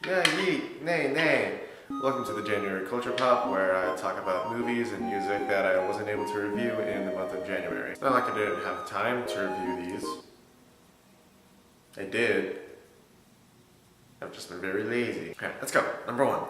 Yeah, yeet, nay, nay. Welcome to the January Culture Pop, where I talk about movies and music that I wasn't able to review in the month of January. It's not like I didn't have time to review these. I did. I've just been very lazy. Okay, let's go. Number 1.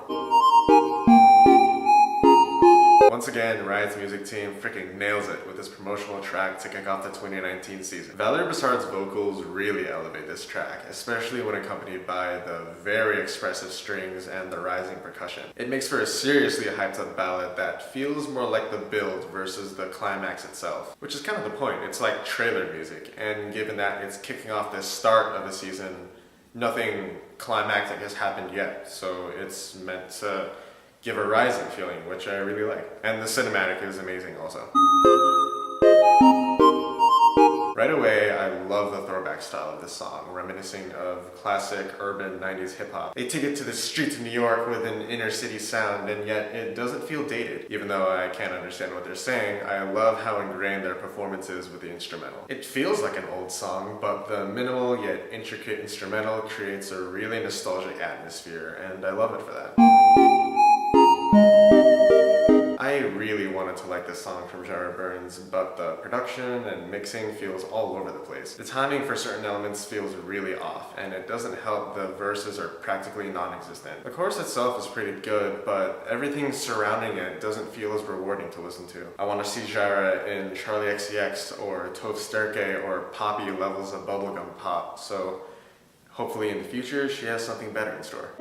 Once again, Riot's music team freaking nails it with this promotional track to kick off the 2019 season. Valerie Bassard's vocals really elevate this track, especially when accompanied by the very expressive strings and the rising percussion. It makes for a seriously hyped up ballad that feels more like the build versus the climax itself, which is kind of the point. It's like trailer music, and given that it's kicking off the start of the season, nothing climactic has happened yet, so it's meant to give a rising feeling, which I really like. And the cinematic is amazing also. Right away, I love the throwback style of this song, reminiscing of classic urban 90s hip-hop. They take it to the streets of New York with an inner city sound, and yet it doesn't feel dated. Even though I can't understand what they're saying, I love how ingrained their performance is with the instrumental. It feels like an old song, but the minimal yet intricate instrumental creates a really nostalgic atmosphere, and I love it for that. I really wanted to like this song from Jairaburns, but the production and mixing feels all over the place. The timing for certain elements feels really off, and it doesn't help the verses are practically non-existent. The chorus itself is pretty good, but everything surrounding it doesn't feel as rewarding to listen to. I want to see Jaira in Charlie XCX or Tove Sterke or poppy levels of bubblegum pop, so hopefully in the future she has something better in store.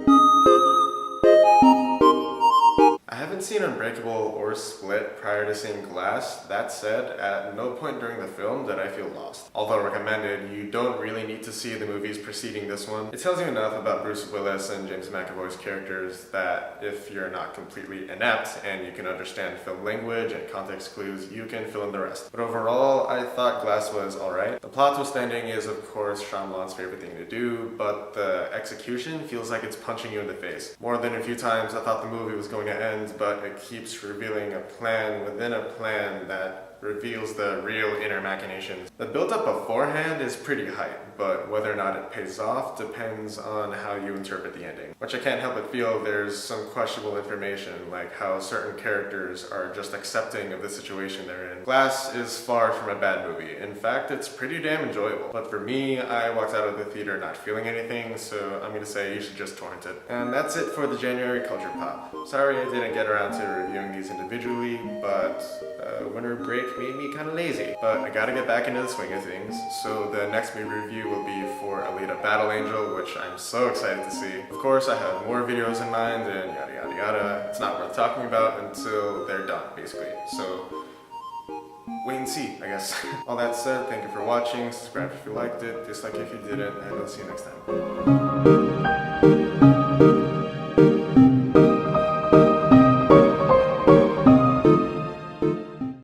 I haven't seen Unbreakable or Split prior to seeing Glass. That said, at no point during the film did I feel lost. Although recommended, you don't really need to see the movies preceding this one. It tells you enough about Bruce Willis and James McAvoy's characters that if you're not completely inept and you can understand film language and context clues, you can fill in the rest. But overall, I thought Glass was alright. The plot twist ending is of course Shyamalan's favorite thing to do, but the execution feels like it's punching you in the face. More than a few times I thought the movie was going to end, but it keeps revealing a plan within a plan that reveals the real inner machinations. The build-up beforehand is pretty hype, but whether or not it pays off depends on how you interpret the ending. Which I can't help but feel there's some questionable information, like how certain characters are just accepting of the situation they're in. Glass is far from a bad movie. In fact, it's pretty damn enjoyable. But for me, I walked out of the theater not feeling anything, so I'm gonna say you should just torrent it. And that's it for the January Culture Pop. Sorry I didn't get around to reviewing these individually, but winter break made me kind of lazy. But I gotta get back into the swing of things, so the next movie review will be for Alita Battle Angel, which I'm so excited to see. Of course, I have more videos in mind and yada yada yada. It's not worth talking about until they're done, basically. So wait and see, I guess. All that said, thank you for watching. Subscribe if you liked it, dislike if you didn't, and I'll see you next time.